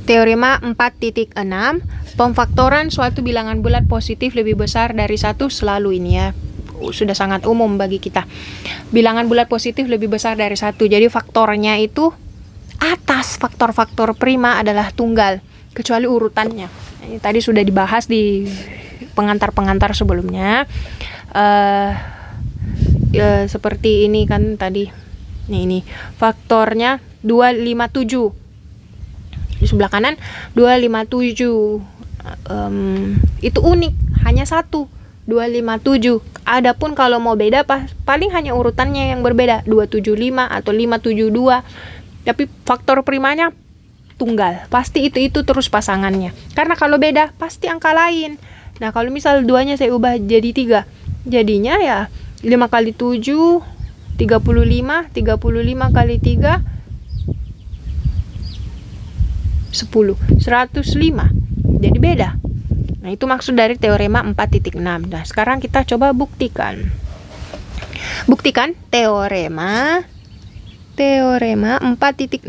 Teorema 4.6, pemfaktoran suatu bilangan bulat positif lebih besar dari 1 selalu ini ya. Sudah sangat umum bagi kita. Bilangan bulat positif lebih besar dari 1. Jadi faktornya itu atas faktor-faktor prima adalah tunggal, kecuali urutannya. Ini tadi sudah dibahas di pengantar-pengantar sebelumnya. Seperti ini kan tadi. Ini faktornya 257. Di sebelah kanan 257. Itu unik, hanya 1 257. Adapun kalau mau beda paling hanya urutannya yang berbeda, 275 atau 572. Tapi faktor primanya tunggal, pasti itu terus pasangannya. Karena kalau beda pasti angka lain. Nah, kalau misal 2-nya saya ubah jadi 3, jadinya ya 5 kali 7 35, 35 kali 3 10, 105. Jadi beda. Nah, itu maksud dari teorema 4.6. Nah, sekarang kita coba buktikan. Buktikan teorema 4.6.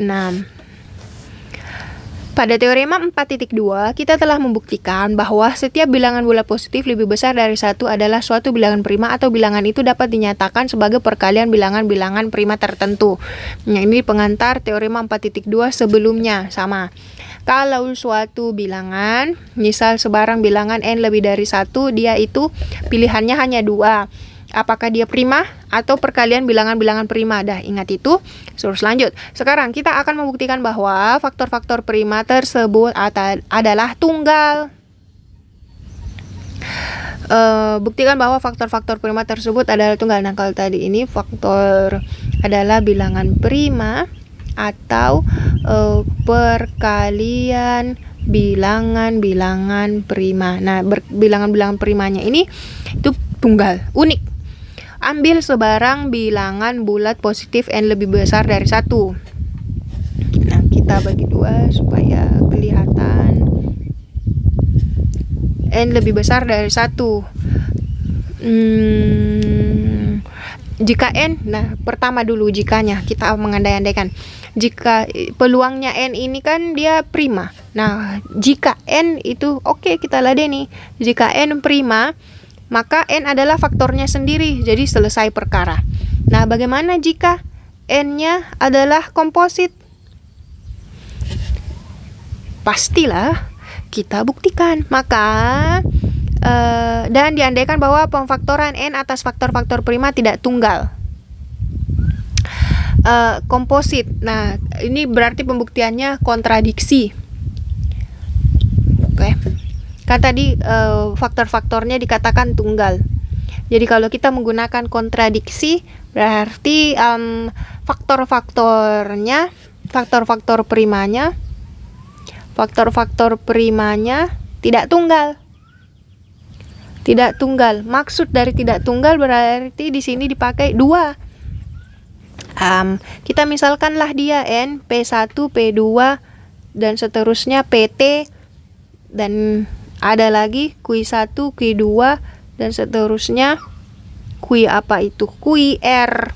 Pada teorema 4.2, kita telah membuktikan bahwa setiap bilangan bulat positif lebih besar dari 1 adalah suatu bilangan prima atau bilangan itu dapat dinyatakan sebagai perkalian bilangan-bilangan prima tertentu. Nah, ini pengantar teorema 4.2 sebelumnya sama. Kalau suatu bilangan, misal sebarang bilangan n lebih dari 1, dia itu pilihannya hanya 2. Apakah dia prima atau perkalian bilangan-bilangan prima? Dah ingat itu. Terus lanjut. Sekarang kita akan membuktikan bahwa faktor-faktor prima tersebut adalah tunggal. Buktikan bahwa faktor-faktor prima tersebut adalah tunggal. Nah, kalau tadi ini faktor adalah bilangan prima atau perkalian bilangan-bilangan prima. Nah, bilangan-bilangan primanya ini itu tunggal, unik. Ambil sebarang bilangan bulat positif n lebih besar dari 1. Nah, kita bagi 2 supaya kelihatan. N lebih besar dari 1. Jika n, nah pertama dulu jikanya, kita mengandai-andaikan. Jika peluangnya n ini kan dia prima. Nah, jika n itu oke, kita ladeni. Jika n prima, maka n adalah faktornya sendiri, jadi selesai perkara. Nah, bagaimana jika n-nya adalah komposit? Pastilah kita buktikan. Maka dan diandaikan bahwa pemfaktoran n atas faktor-faktor prima tidak tunggal. Komposit. Nah, ini berarti pembuktiannya kontradiksi. Oke. Kan tadi faktor-faktornya dikatakan tunggal. Jadi kalau kita menggunakan kontradiksi, berarti faktor-faktornya, faktor-faktor primanya tidak tunggal. Tidak tunggal. Maksud dari tidak tunggal berarti di sini dipakai 2. Kita misalkanlah dia n, P1, P2 dan seterusnya PT, dan ada lagi Q1, Q2 dan seterusnya Q apa itu? QR.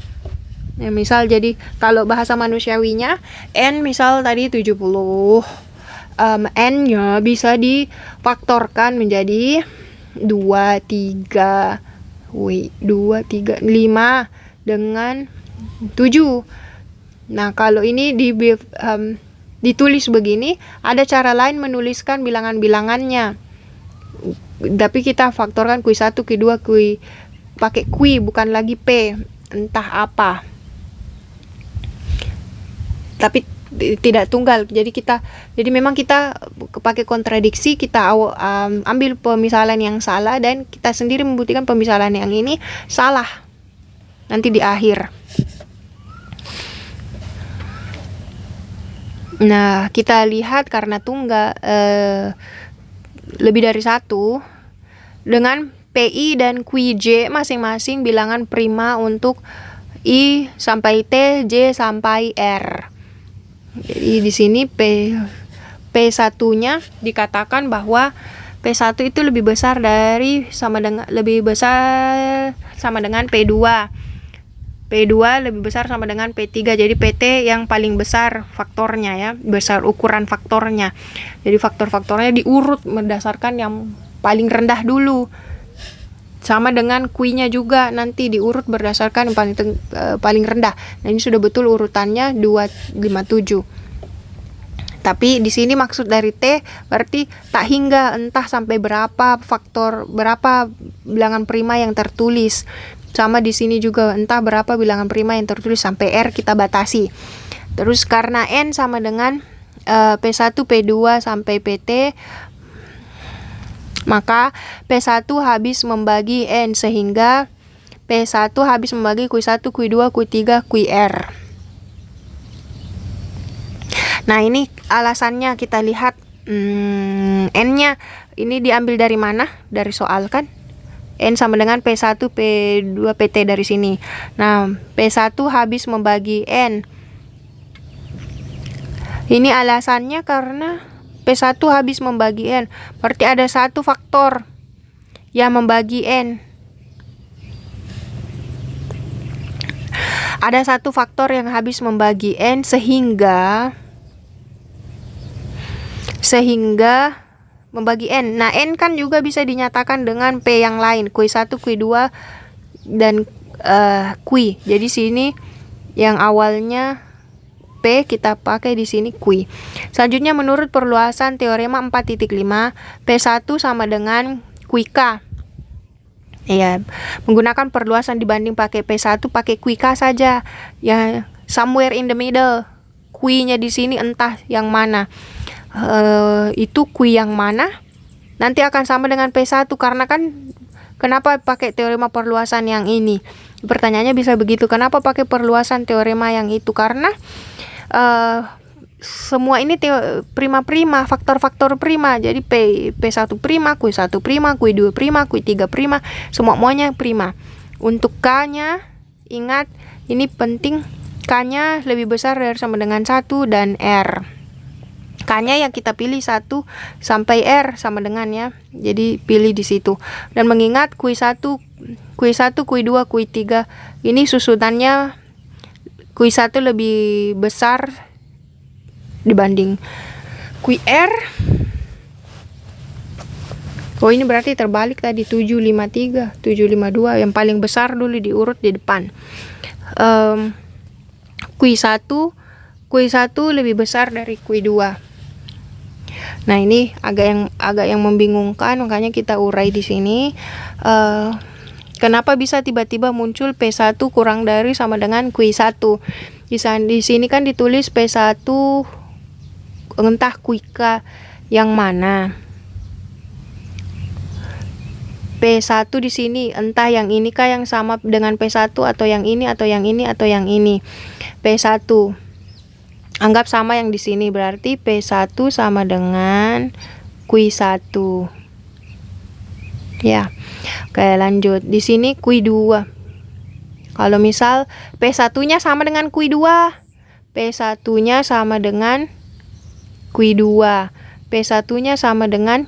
Ya, misal jadi kalau bahasa manusiawinya n misal tadi 70. N-nya bisa difaktorkan menjadi 2, 3, 5 dengan 7. Nah, kalau ini ditulis begini, ada cara lain menuliskan bilangan-bilangannya. Tapi kita faktorkan Q1, Q2, pakai Q bukan lagi P, entah apa. Tapi tidak tunggal. Jadi memang kita pakai kontradiksi, kita ambil pemisalan yang salah dan kita sendiri membuktikan pemisalan yang ini salah. Nanti di akhir. Nah, kita lihat karena tunggal lebih dari 1 dengan PI dan QJ masing-masing bilangan prima untuk I sampai T, J sampai R. Jadi di sini P1-nya dikatakan bahwa P1 itu lebih besar sama dengan P2. P2 lebih besar sama dengan P3. Jadi PT yang paling besar faktornya ya, besar ukuran faktornya. Jadi faktor-faktornya diurut berdasarkan yang paling rendah dulu. Sama dengan Q-nya juga nanti diurut berdasarkan yang paling rendah. Nah, ini sudah betul urutannya 257. Tapi di sini maksud dari T berarti tak hingga, entah sampai berapa bilangan prima yang tertulis. Sama di sini juga entah berapa bilangan prima yang tertulis sampai R kita batasi. Terus karena N sama dengan P1, P2 sampai PT, maka P1 habis membagi N sehingga P1 habis membagi Q1, Q2, Q3, QR. Nah, ini alasannya kita lihat N-nya ini diambil dari mana? Dari soal kan? N sama dengan P1, P2, PT dari sini. Nah, P1 habis membagi N. Ini alasannya karena P1 habis membagi N. Berarti ada satu faktor yang membagi N. Ada satu faktor yang habis membagi N sehingga membagi N. Nah, N kan juga bisa dinyatakan dengan P yang lain, Q1, Q2 dan Q. Jadi sini yang awalnya P kita pakai di sini Q. Selanjutnya menurut perluasan teorema 4.5, P1 sama dengan QK. Ya, menggunakan perluasan dibanding pakai P1 pakai QK saja. Ya, somewhere in the middle. Q-nya di sini entah yang mana. Itu Q yang mana? Nanti akan sama dengan P1 karena kan kenapa pakai teorema perluasan yang ini? Pertanyaannya bisa begitu. Kenapa pakai perluasan teorema yang itu? Karena semua ini prima-prima, faktor-faktor prima. Jadi P1 prima, Q1 prima, Q2 prima, Q3 prima, semuanya prima. Untuk K-nya, ingat ini penting, K-nya lebih besar dari sama dengan 1 dan R. K-nya yang kita pilih 1 sampai R sama dengan ya. Jadi pilih di situ. Dan mengingat Q1, Q2, Q3 ini susunannya Q1 lebih besar dibanding QR. Oh, ini berarti terbalik tadi, 753, 752 yang paling besar dulu diurut di depan. Q1 lebih besar dari Q2. Nah, ini agak yang membingungkan, makanya kita urai di sini. Kenapa bisa tiba-tiba muncul P1 kurang dari sama dengan Q1? Di sini kan ditulis P1 entah QK yang mana. P1 di sini entah yang ini kah yang sama dengan P1 atau yang ini atau yang ini atau yang ini. P1 anggap sama yang di sini, berarti P1 sama dengan Q1. Ya. Oke, lanjut. Di sini Q2. Kalau misal P1-nya sama dengan Q2, P1-nya sama dengan Q2, P1-nya sama dengan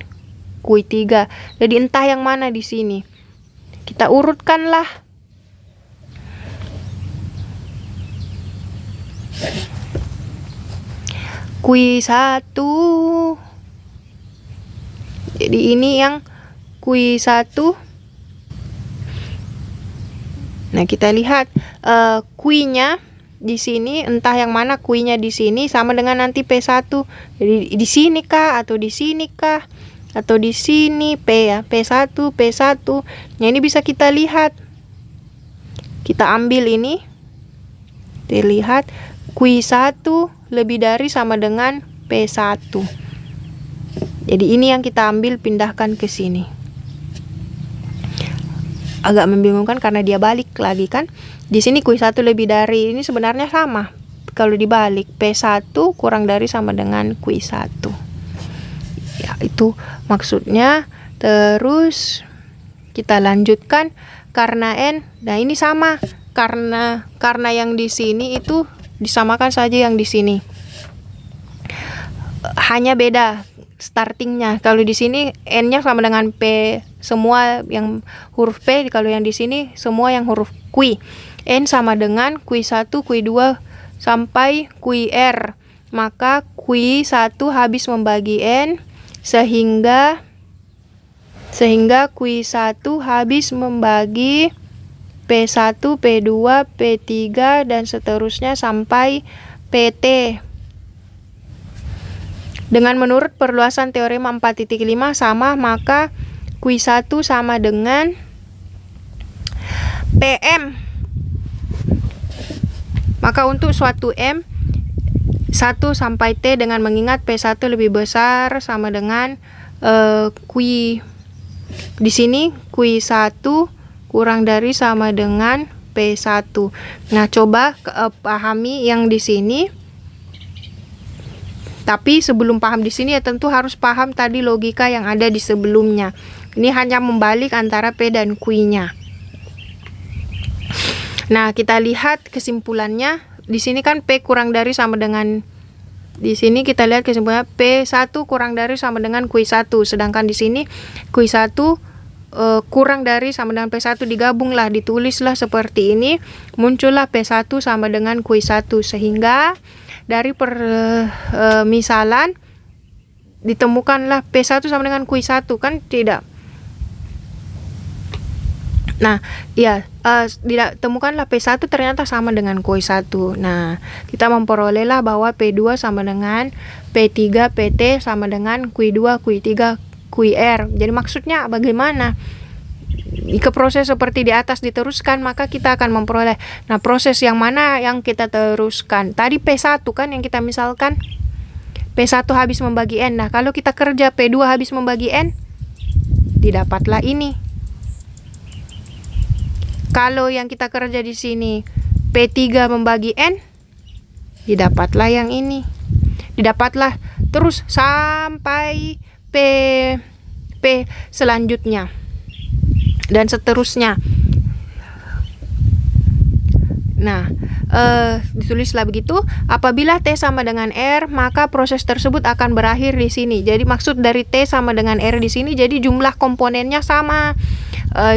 Q3. Jadi entah yang mana di sini. Kita urutkanlah. Q1. Jadi ini yang Q1. Nah, kita lihat Q-nya di sini entah yang mana Q-nya di sini sama dengan nanti P1. Jadi di sini kah atau di sini kah atau di sini P ya, P1. Nah, ini bisa kita lihat. Kita ambil ini. Dilihat Q1 lebih dari sama dengan P1. Jadi ini yang kita ambil, pindahkan ke sini. Agak membingungkan karena dia balik lagi kan. Di sini Q1 lebih dari, ini sebenarnya sama. Kalau dibalik P1 kurang dari sama dengan Q1. Ya, itu maksudnya. Terus kita lanjutkan karena N. Nah, ini sama. Karena yang di sini itu disamakan saja yang di sini. Hanya beda startingnya. Kalau di sini N-nya sama dengan P, semua yang huruf P. Kalau yang di sini semua yang huruf Q. N sama dengan Q1, Q2 sampai QR. Maka Q1 habis membagi N sehingga Q1 habis membagi P1, P2, P3 dan seterusnya sampai PT. Dengan menurut perluasan teorema 4.5 sama, maka Q1 sama dengan PM. Maka untuk suatu M 1 sampai T dengan mengingat P1 lebih besar sama dengan Q di sini Q1 kurang dari sama dengan P1. Nah, coba pahami yang di sini. Tapi sebelum paham di sini ya tentu harus paham tadi logika yang ada di sebelumnya. Ini hanya membalik antara P dan Q-nya. Nah, kita lihat kesimpulannya. Di sini kan P kurang dari sama dengan, di sini kita lihat kesimpulannya P1 kurang dari sama dengan Q1. Sedangkan di sini Q1 kurang dari sama dengan P1, digabunglah, ditulislah seperti ini. Muncullah P1 sama dengan Q1. Sehingga dari misalan ditemukanlah P1 sama dengan Q1, kan tidak. Nah, ya, ditemukanlah P1 ternyata sama dengan Q1. Nah, kita memperolehlah bahwa P2 sama dengan P3, PT sama dengan Q2, Q3, QR. Jadi maksudnya bagaimana? Jika proses seperti di atas diteruskan, maka kita akan memperoleh. Nah, proses yang mana yang kita teruskan? Tadi P1 kan yang kita misalkan. P1 habis membagi N. Nah, kalau kita kerja P2 habis membagi N, didapatlah ini. Kalau yang kita kerja di sini P3 membagi N, didapatlah yang ini. Didapatlah terus sampai P selanjutnya. Dan seterusnya. Nah, ditulislah begitu. Apabila T sama dengan R, maka proses tersebut akan berakhir di sini. Jadi maksud dari T sama dengan R di sini, jadi jumlah komponennya sama,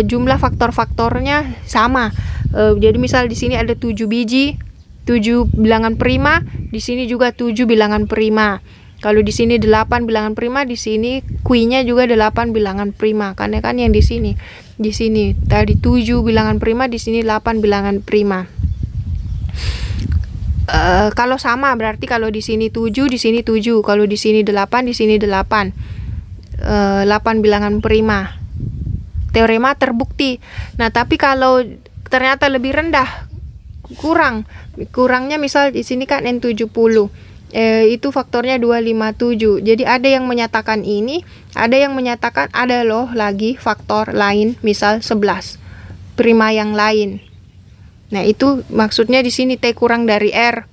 jumlah faktor-faktornya sama. Jadi misal di sini ada 7 biji, 7 bilangan prima, di sini juga 7 bilangan prima. Kalau di sini 8 bilangan prima, di sini Q-nya juga 8 bilangan prima. Karena kan yang di sini tadi 7 bilangan prima, di sini 8 bilangan prima. Kalau sama berarti kalau di sini 7, di sini 7. Kalau di sini 8, di sini 8. 8 bilangan prima. Teorema terbukti. Nah, tapi kalau ternyata lebih rendah, kurangnya misal di sini kan N70. Itu faktornya 257. Jadi ada yang menyatakan ini, ada yang menyatakan ada loh lagi faktor lain, misal 11 prima yang lain. Nah, itu maksudnya di sini T kurang dari R.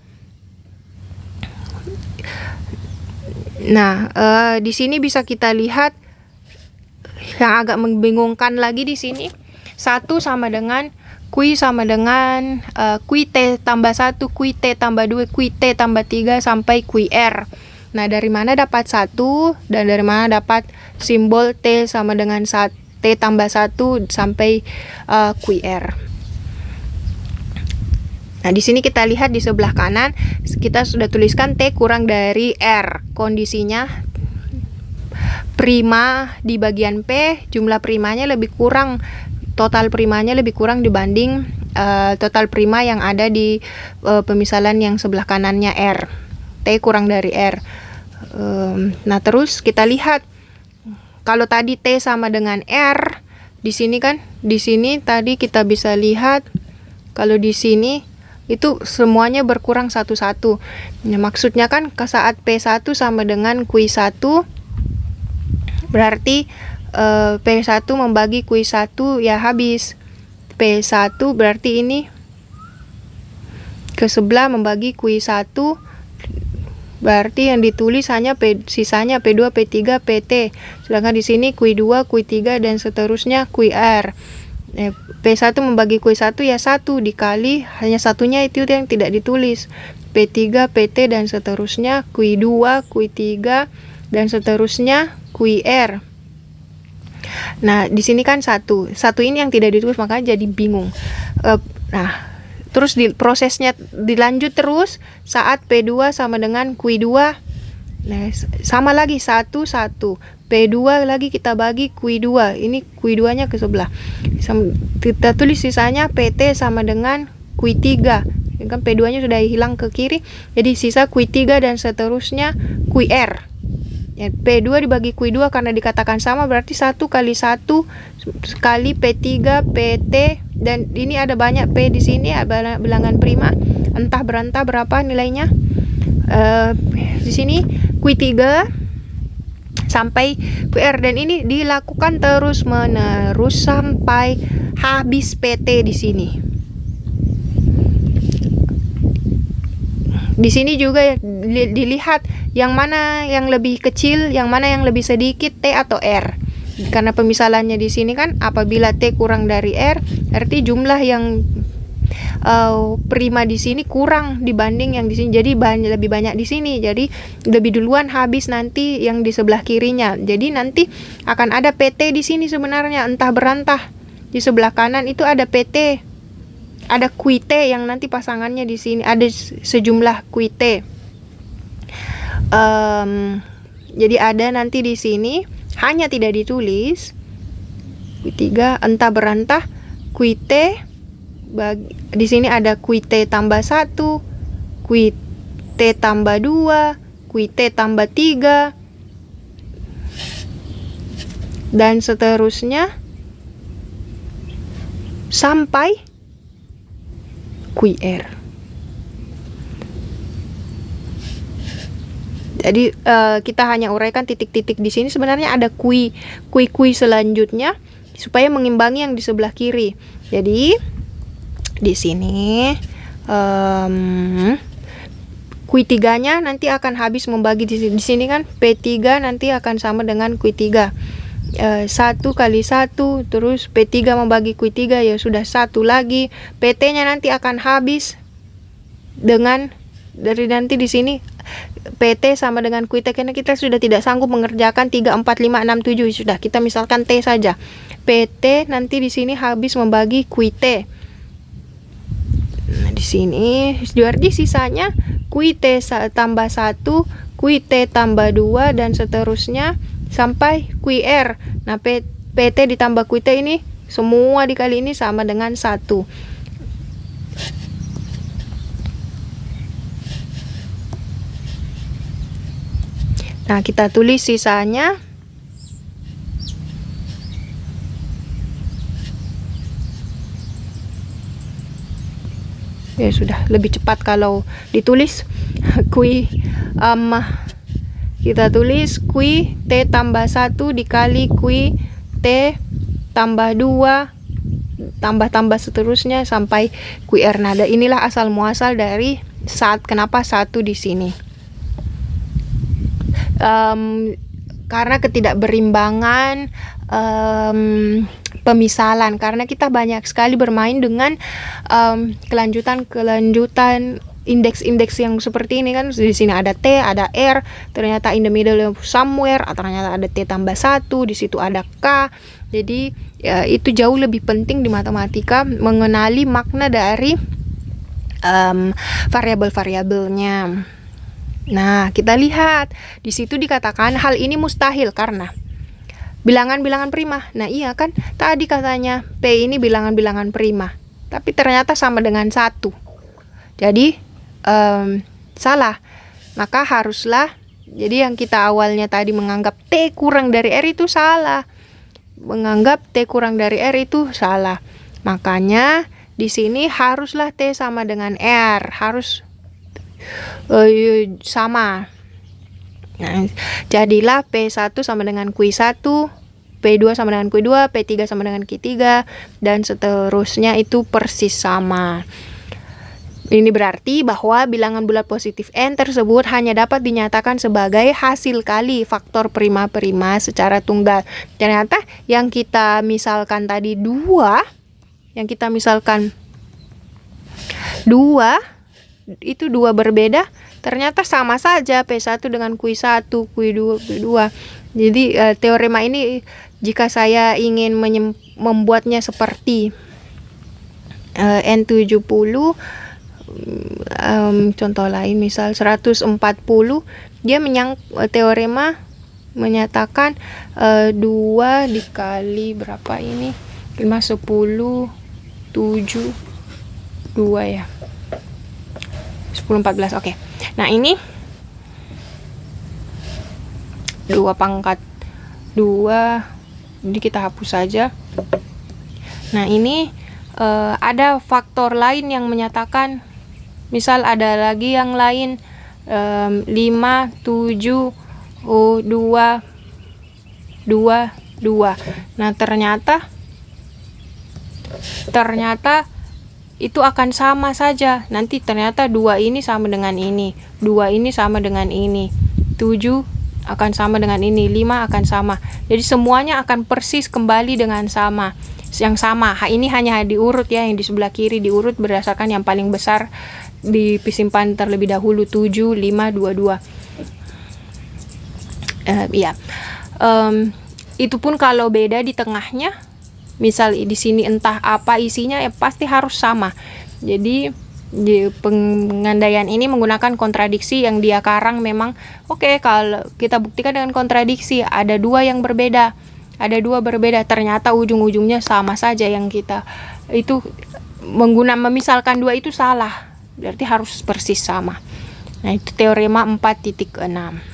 Nah, di sini bisa kita lihat yang agak membingungkan lagi di sini. 1 sama dengan Q sama dengan QT tambah 1, QT tambah 2, QT tambah 3 sampai QR. Nah, dari mana dapat 1 dan dari mana dapat simbol T sama dengan T tambah 1 sampai QR. Nah, di sini kita lihat di sebelah kanan, kita sudah tuliskan T kurang dari R. Kondisinya prima di bagian P, jumlah primanya lebih kurang, total primanya lebih kurang dibanding total prima yang ada di pemisalan yang sebelah kanannya R. T kurang dari R. Nah, terus kita lihat kalau tadi T sama dengan R, di sini kan, di sini tadi kita bisa lihat kalau di sini itu semuanya berkurang satu-satu. Nah, maksudnya kan saat P1 sama dengan Q1, berarti P1 membagi Q1 ya habis. P1 berarti ini ke sebelah membagi Q1, berarti yang ditulis hanya sisanya P2, P3, PT. Sedangkan di sini Q2, Q3 dan seterusnya QR. P1 membagi Q1 ya 1 dikali hanya satunya itu yang tidak ditulis. P3, PT dan seterusnya, Q2, Q3 dan seterusnya QR. Nah, di sini kan satu ini yang tidak ditulis, makanya jadi bingung. Nah, Terus prosesnya dilanjut terus saat P2 sama dengan Q2. Nah, sama lagi 1 1. P2 lagi kita bagi Q2. Ini Q2-nya ke sebelah. Kita tulis sisanya PT sama dengan Q3. Kan P2-nya sudah hilang ke kiri. Jadi sisa Q3 dan seterusnya QR. Ya, P2 dibagi Q2 karena dikatakan sama berarti 1 kali 1 kali P3 PT, dan ini ada banyak P di sini, ada bilangan prima entah berapa nilainya. Di sini Q3 sampai QR, dan ini dilakukan terus menerus sampai habis PT di sini. Di sini juga dilihat yang mana yang lebih kecil, yang mana yang lebih sedikit, T atau R. Karena pemisalannya di sini kan apabila T kurang dari R, berarti jumlah yang prima di sini kurang dibanding yang di sini. Jadi lebih banyak di sini. Jadi lebih duluan habis nanti yang di sebelah kirinya. Jadi nanti akan ada PT di sini sebenarnya, entah berantah. Di sebelah kanan itu ada PT. Ada QT yang nanti pasangannya di sini, ada sejumlah QT. Jadi ada nanti di sini, hanya tidak ditulis Q3 entah berantah QT. Di sini ada QT tambah 1, QT tambah 2, QT tambah 3, dan seterusnya sampai QR. Jadi kita hanya uraikan titik-titik di sini. Sebenarnya ada kui selanjutnya supaya mengimbangi yang di sebelah kiri. Jadi di sini Q3-nya nanti akan habis membagi di sini kan P3 nanti akan sama dengan Q3. 1 kali 1, terus P3 membagi Q3 ya sudah 1 lagi. PT-nya nanti akan habis dengan dari nanti di sini PT sama dengan QT, karena kita sudah tidak sanggup mengerjakan 3 4 5 6 7, sudah kita misalkan T saja. PT nanti di sini habis membagi QT. Nah, di sini berarti sisanya QT tambah 1, QT tambah 2 dan seterusnya sampai QR. Nah, PT ditambah QT ini semua dikali ini sama dengan 1. Nah, kita tulis sisanya. Ya sudah, lebih cepat kalau ditulis. Kita tulis Q T tambah 1 dikali Q T tambah 2 tambah seterusnya sampai QR. Nah, inilah asal muasal dari kenapa 1 di sini. Karena ketidakberimbangan pemisalan, karena kita banyak sekali bermain dengan kelanjutan indeks-indeks yang seperti ini kan. Di sini ada T, ada R, ternyata in the middle of somewhere, atau ternyata ada T tambah 1, di situ ada K. Jadi ya, itu jauh lebih penting di matematika mengenali makna dari variabel-variabelnya. Nah, kita lihat di situ dikatakan hal ini mustahil karena bilangan-bilangan prima. Nah, iya kan tadi katanya P ini bilangan-bilangan prima, tapi ternyata sama dengan 1. Jadi salah. Maka haruslah, jadi yang kita awalnya tadi menganggap T kurang dari R itu salah. Menganggap T kurang dari R itu salah. Makanya di sini haruslah T sama dengan R, harus sama. Nah, jadilah P1 sama dengan Q1, P2 sama dengan Q2, P3 sama dengan Q3, dan seterusnya itu persis sama. Ini berarti bahwa bilangan bulat positif N tersebut hanya dapat dinyatakan sebagai hasil kali faktor prima-prima secara tunggal. Ternyata yang kita misalkan tadi 2, yang kita misalkan 2, itu 2 berbeda, ternyata sama saja P1 dengan Q1, Q2. Jadi teorema ini jika saya ingin membuatnya seperti N70, contoh lain misal 140, dia teorema menyatakan 2 dikali berapa ini, 5, 10, 7, 2 ya, 10, 14, oke. Nah ini 2 pangkat 2, jadi kita hapus saja. Nah ini ada faktor lain yang menyatakan, misal ada lagi yang lain, 5, 7, 2, 2, 2. Nah ternyata itu akan sama saja. Nanti ternyata 2 ini sama dengan ini, 2 ini sama dengan ini, 7 akan sama dengan ini, 5 akan sama. Jadi semuanya akan persis kembali dengan yang sama. Ini hanya diurut ya, yang di sebelah kiri diurut berdasarkan yang paling besar disimpan terlebih dahulu, 7, 5, 2, 2. Itu pun kalau beda di tengahnya, misal di sini entah apa isinya, ya pasti harus sama. Jadi di pengandaian ini menggunakan kontradiksi yang dia karang memang oke. Kalau kita buktikan dengan kontradiksi, ada 2 yang berbeda, ternyata ujung-ujungnya sama saja, yang kita itu memisalkan 2 itu salah, berarti harus persis sama. Nah itu teorema 4.6.